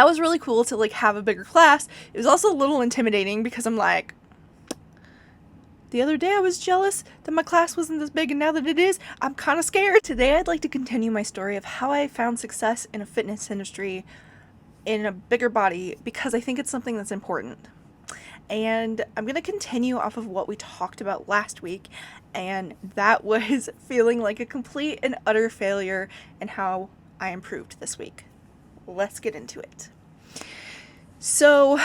that was really cool to like have a bigger class. It was also a little intimidating because I'm like, the other day I was jealous that my class wasn't this big, and now that it is, I'm kind of scared. Today I'd like to continue my story of how I found success in a fitness industry in a bigger body, because I think it's something that's important. And I'm going to continue off of what we talked about last week, and that was feeling like a complete and utter failure and how I improved this week. Let's get into it. So,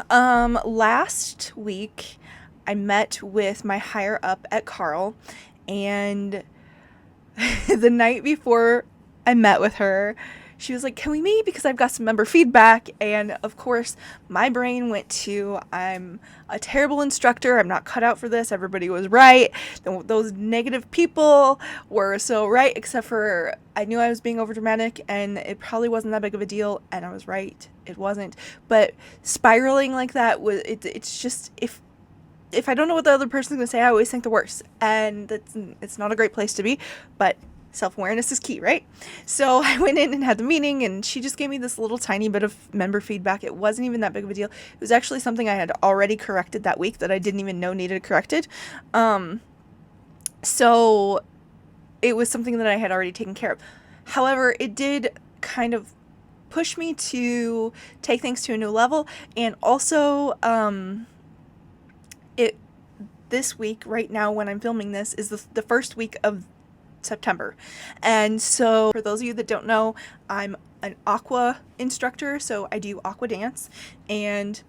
last week I met with my higher up at Carl, and the night before I met with her, she was like, can we meet? Because I've got some member feedback. And of course, my brain went to, I'm a terrible instructor. I'm not cut out for this. Everybody was right. Those negative people were so right, except for I knew I was being overdramatic and it probably wasn't that big of a deal. And I was right. It wasn't. But spiraling like that was, it's just, if I don't know what the other person's going to say, I always think the worst. And it's not a great place to be, but self-awareness is key, right? So I went in and had the meeting, and she just gave me this little tiny bit of member feedback. It wasn't even that big of a deal. It was actually something I had already corrected that week that I didn't even know needed corrected. So it was something that I had already taken care of. However, it did kind of push me to take things to a new level, and also, this week, right now when I'm filming this, is the first week of September. And so for those of you that don't know, I'm an aqua instructor, so I do aqua dance. And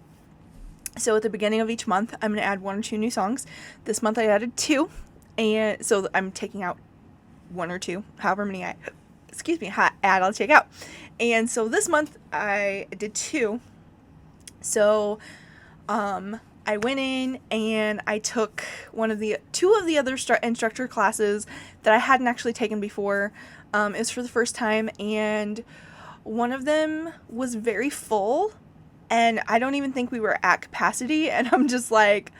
so at the beginning of each month, I'm going to add 1 or 2 new songs. This month I added 2, and so I'm taking out 1 or 2, however many I'll take out. And so this month I did 2. So, I went in and I took 2 of the other instructor classes that I hadn't actually taken before. It was for the first time, and one of them was very full, and I don't even think we were at capacity, and I'm just like,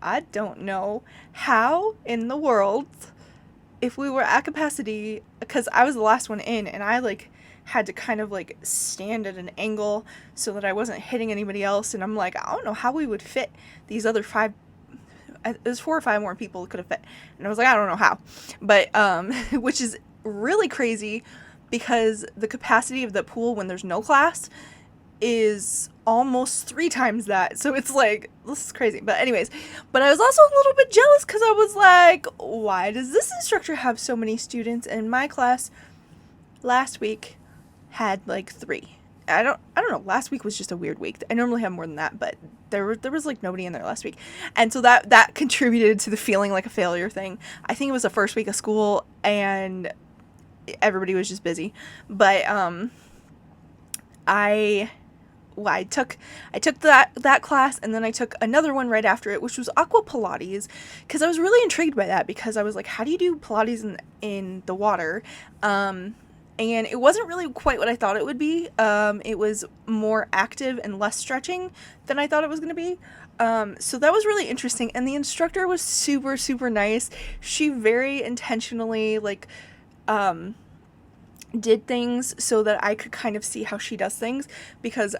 I don't know how in the world, if we were at capacity, because I was the last one in, and I had to kind of stand at an angle so that I wasn't hitting anybody else, and I'm like, I don't know how we would fit these other 5. It was 4 or 5 more people could have fit, and I was like, I don't know how, but which is really crazy because the capacity of the pool when there's no class is almost 3 times that. So it's like, this is crazy. But anyways, but I was also a little bit jealous because I was like, why does this instructor have so many students? And my class last week had 3. I don't know. Last week was just a weird week. I normally have more than that, but there was nobody in there last week. And so that contributed to the feeling like a failure thing. I think it was the first week of school and everybody was just busy. But I took that class, and then I took another one right after it, which was aqua Pilates, because I was really intrigued by that, because I was like, how do you do Pilates in the water? And it wasn't really quite what I thought it would be. It was more active and less stretching than I thought it was going to be. So that was really interesting. And the instructor was super, super nice. She very intentionally, did things so that I could kind of see how she does things, because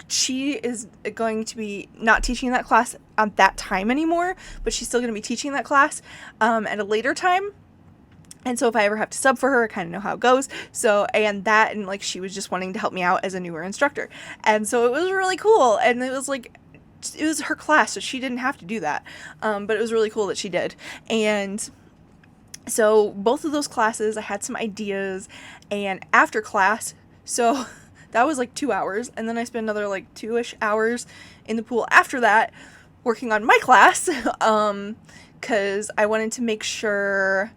she is going to be not teaching that class at that time anymore, but she's still going to be teaching that class at a later time. And so if I ever have to sub for her, I kind of know how it goes. So, and she was just wanting to help me out as a newer instructor. And so it was really cool. And it was her class, so she didn't have to do that. But it was really cool that she did. And so both of those classes, I had some ideas. And after class, so that was 2 hours. And then I spent another 2-ish hours in the pool after that working on my class. Because I wanted to make sure...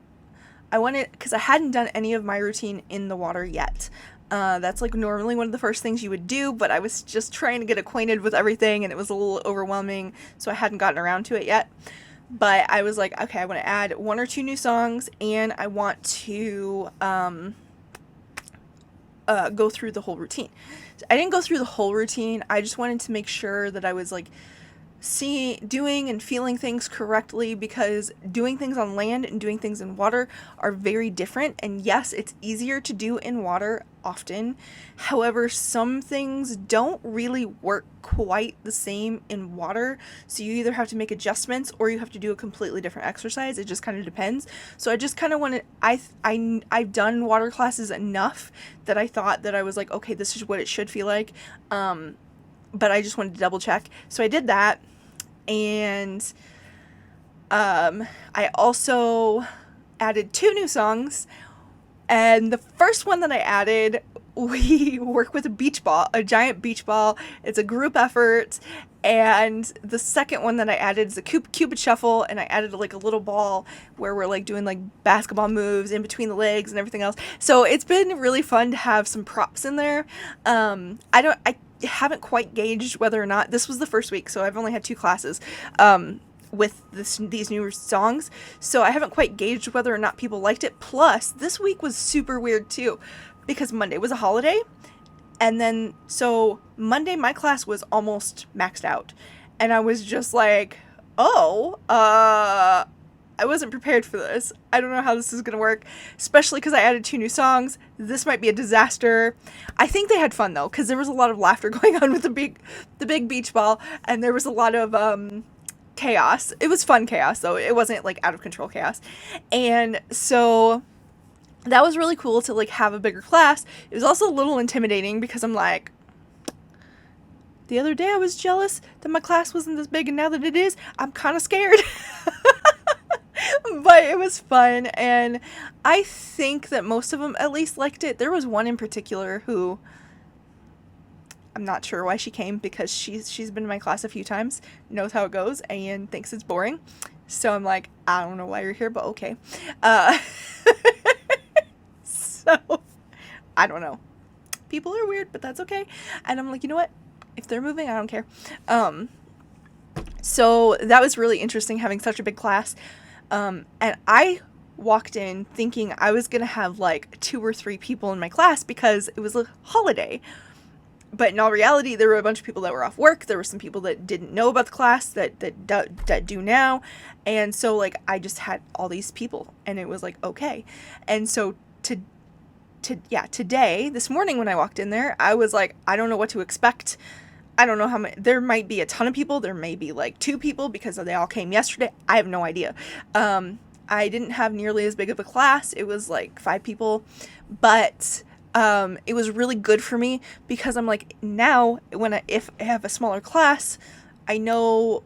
because I hadn't done any of my routine in the water yet. That's normally one of the first things you would do, but I was just trying to get acquainted with everything, and it was a little overwhelming, so I hadn't gotten around to it yet. But I was like, okay, I want to add 1 or 2 new songs, and I want to go through the whole routine. So I didn't go through the whole routine. I just wanted to make sure that I was doing and feeling things correctly, because doing things on land and doing things in water are very different. And yes, it's easier to do in water often. However, some things don't really work quite the same in water. So you either have to make adjustments or you have to do a completely different exercise. It just kind of depends. So I just kind of wanted, I've done water classes enough that I thought that I was like, okay, this is what it should feel like. But I just wanted to double check. So I did that. And I also added 2 new songs. And the first one that I added, we work with a beach ball, a giant beach ball. It's a group effort. And the second one that I added is a Cupid shuffle, and I added like a little ball where we're like doing like basketball moves in between the legs and everything else. So it's been really fun to have some props in there. I haven't quite gauged whether or not this was the first week, so I've only had 2 classes with these newer songs, so I haven't quite gauged whether or not people liked it. Plus, this week was super weird too, because Monday was a holiday, and then so Monday my class was almost maxed out, and I was just like, oh, I wasn't prepared for this. I don't know how this is gonna work, especially because I added 2 new songs. This might be a disaster. I think they had fun though, because there was a lot of laughter going on with the big beach ball, and there was a lot of chaos. It was fun chaos though. It wasn't like out of control chaos. And so that was really cool to like have a bigger class. It was also a little intimidating because I'm like, the other day I was jealous that my class wasn't this big, and now that it is, I'm kind of scared. But it was fun, and I think that most of them at least liked it. There was one in particular who, I'm not sure why she came, because she's been in my class a few times, knows how it goes, and thinks it's boring. So I'm like, I don't know why you're here, but okay. So, I don't know. People are weird, but that's okay. And I'm like, you know what? If they're moving, I don't care. So that was really interesting, having such a big class. And I walked in thinking I was going to have like 2 or 3 people in my class because it was a holiday. But in all reality, there were a bunch of people that were off work. There were some people that didn't know about the class that do now. And so like I just had all these people, and it was like, okay. And so today, this morning when I walked in there, I was like, I don't know what to expect. I don't know how many, there might be a ton of people. There may be like 2 people because they all came yesterday. I have no idea. I didn't have nearly as big of a class. It was like 5 people, but it was really good for me because I'm like, now if I have a smaller class, I know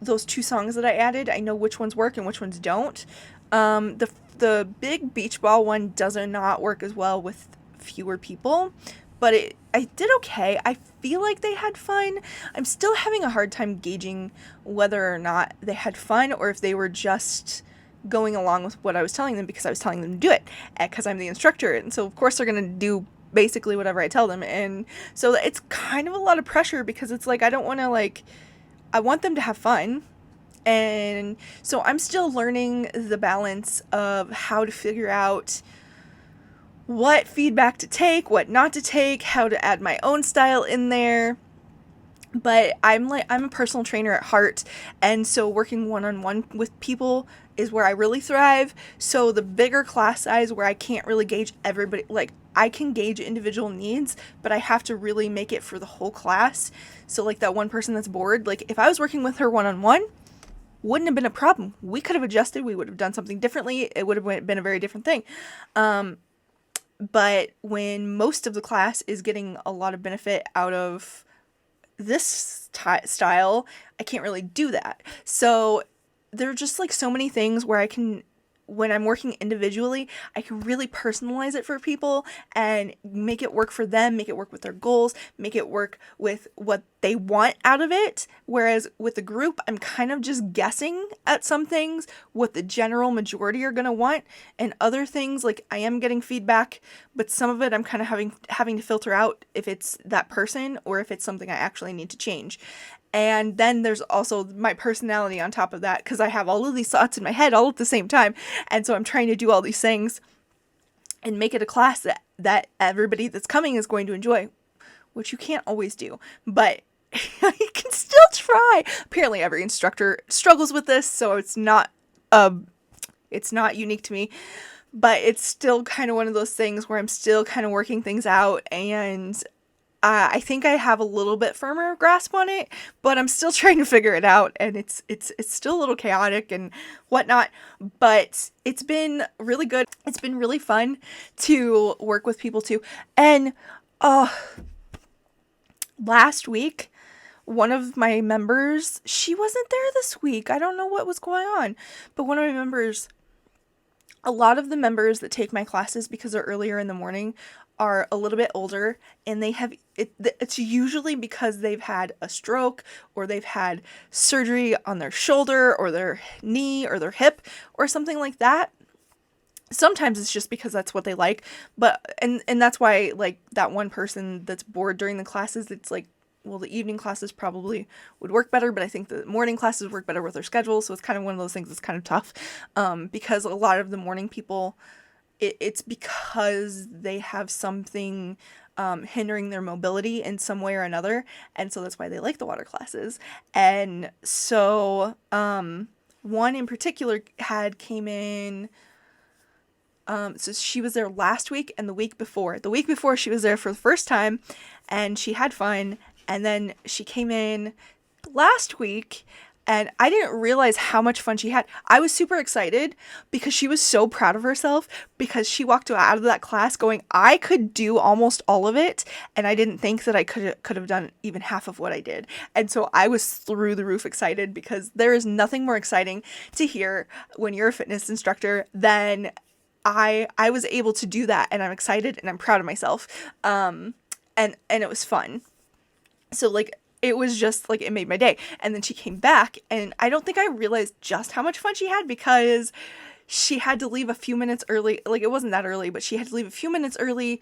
those 2 songs that I added, I know which ones work and which ones don't. The big beach ball one does not work as well with fewer people, but I did okay. I feel like they had fun. I'm still having a hard time gauging whether or not they had fun or if they were just going along with what I was telling them because I was telling them to do it, because I'm the instructor, and so of course they're going to do basically whatever I tell them. And so it's kind of a lot of pressure because it's like I don't want to I want them to have fun. And so I'm still learning the balance of how to figure out what feedback to take, what not to take, how to add my own style in there. But I'm a personal trainer at heart, and so working one-on-one with people is where I really thrive. So the bigger class size where I can't really gauge everybody, like I can gauge individual needs, but I have to really make it for the whole class. So like that one person that's bored, like if I was working with her one-on-one, wouldn't have been a problem. We could have adjusted. We would have done something differently. It would have been a very different thing. But when most of the class is getting a lot of benefit out of this style, I can't really do that. So there are just like so many things where when I'm working individually, I can really personalize it for people and make it work for them, make it work with their goals, make it work with what they want out of it. Whereas with the group, I'm kind of just guessing at some things, what the general majority are going to want, and other things, like I am getting feedback, but some of it I'm kind of having to filter out if it's that person or if it's something I actually need to change. And then there's also my personality on top of that, because I have all of these thoughts in my head all at the same time. And so I'm trying to do all these things and make it a class that everybody that's coming is going to enjoy, which you can't always do. But I can still try. Apparently every instructor struggles with this, so it's not unique to me, but it's still kind of one of those things where I'm still kind of working things out, and I think I have a little bit firmer grasp on it, but I'm still trying to figure it out, and it's still a little chaotic and whatnot, but it's been really good. It's been really fun to work with people too. And last week, one of my members, she wasn't there this week. I don't know what was going on, but one of my members, a lot of the members that take my classes because they're earlier in the morning are a little bit older, and it's usually because they've had a stroke or they've had surgery on their shoulder or their knee or their hip or something like that. Sometimes it's just because that's what they like, but and that's why, like, that one person that's bored during the classes, it's like, well, the evening classes probably would work better, but I think the morning classes work better with their schedule. So it's kind of one of those things that's kind of tough, because a lot of the morning people, it's because they have something hindering their mobility in some way or another. And so that's why they like the water classes. And so one in particular came in. So she was there last week and the week before. The week before she was there for the first time and she had fun. And then she came in last week and I didn't realize how much fun she had. I was super excited because she was so proud of herself because she walked out of that class going, I could do almost all of it. And I didn't think that I could have done even half of what I did. And so I was through the roof excited because there is nothing more exciting to hear when you're a fitness instructor than I was able to do that, and I'm excited and I'm proud of myself. And it was fun. So like it was just like it made my day. And then she came back and I don't think I realized just how much fun she had because she had to leave a few minutes early. Like it wasn't that early, but she had to leave a few minutes early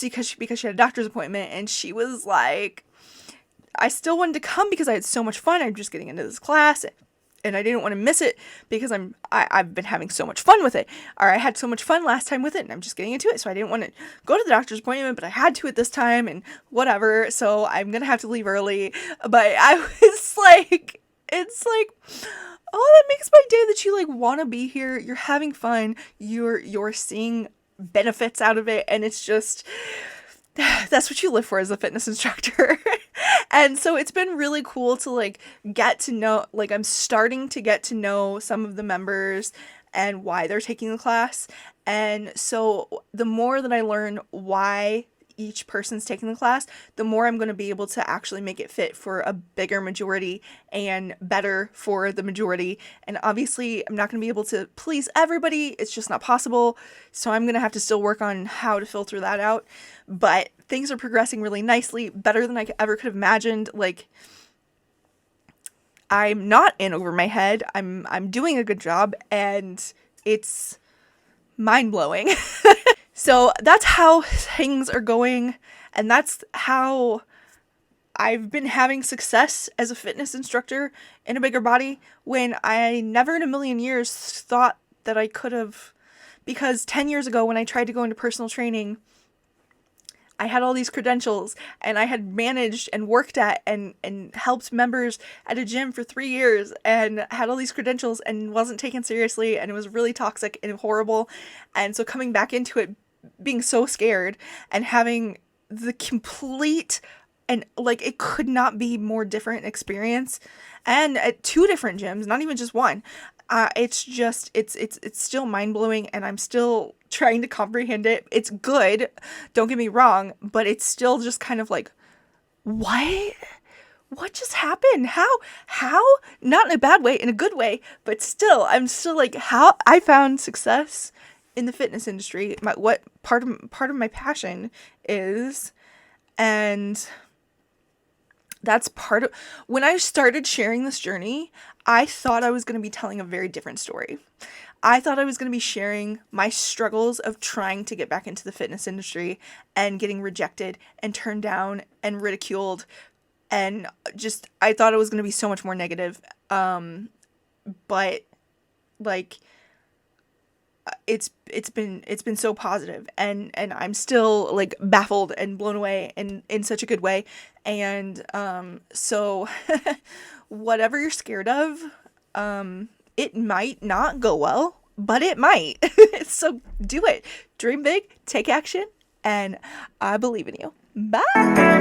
because she had a doctor's appointment, and she was like, I still wanted to come because I had so much fun. I'm just getting into this class and I didn't want to miss it because I've been having so much fun with it. Or I had so much fun last time with it and I'm just getting into it. So I didn't want to go to the doctor's appointment, but I had to at this time and whatever. So I'm going to have to leave early. But I was like, it's like, oh, that makes my day that you like want to be here. You're having fun. You're seeing benefits out of it. And it's just, that's what you live for as a fitness instructor. And so it's been really cool to like get to know, like I'm starting to get to know some of the members and why they're taking the class. And so the more that I learn why each person's taking the class, the more I'm going to be able to actually make it fit for a bigger majority and better for the majority. And obviously I'm not going to be able to please everybody. It's just not possible. So I'm going to have to still work on how to filter that out. But things are progressing really nicely, better than I ever could have imagined. Like, I'm not in over my head. I'm doing a good job, and it's mind-blowing. So that's how things are going, and that's how I've been having success as a fitness instructor in a bigger body when I never in a million years thought that I could have. Because 10 years ago when I tried to go into personal training, I had all these credentials and I had managed and worked at and helped members at a gym for 3 years and had all these credentials and wasn't taken seriously, and it was really toxic and horrible. And so coming back into it, being so scared and having the complete, and like it could not be more different experience, and at 2 different gyms, not even just one. It's just, it's still mind-blowing, and I'm still trying to comprehend it. It's good, don't get me wrong, but it's still just kind of like, what just happened? How, not in a bad way, in a good way, but still, I'm still like, how I found success in the fitness industry, what part of my passion is, and that's part of, when I started sharing this journey, I thought I was going to be telling a very different story. I thought I was going to be sharing my struggles of trying to get back into the fitness industry and getting rejected and turned down and ridiculed. And just, I thought it was going to be so much more negative. But like, it's been so positive, and I'm still like baffled and blown away in such a good way. And so whatever you're scared of, it might not go well, but it might. So do it. Dream big, take action, and I believe in you. Bye.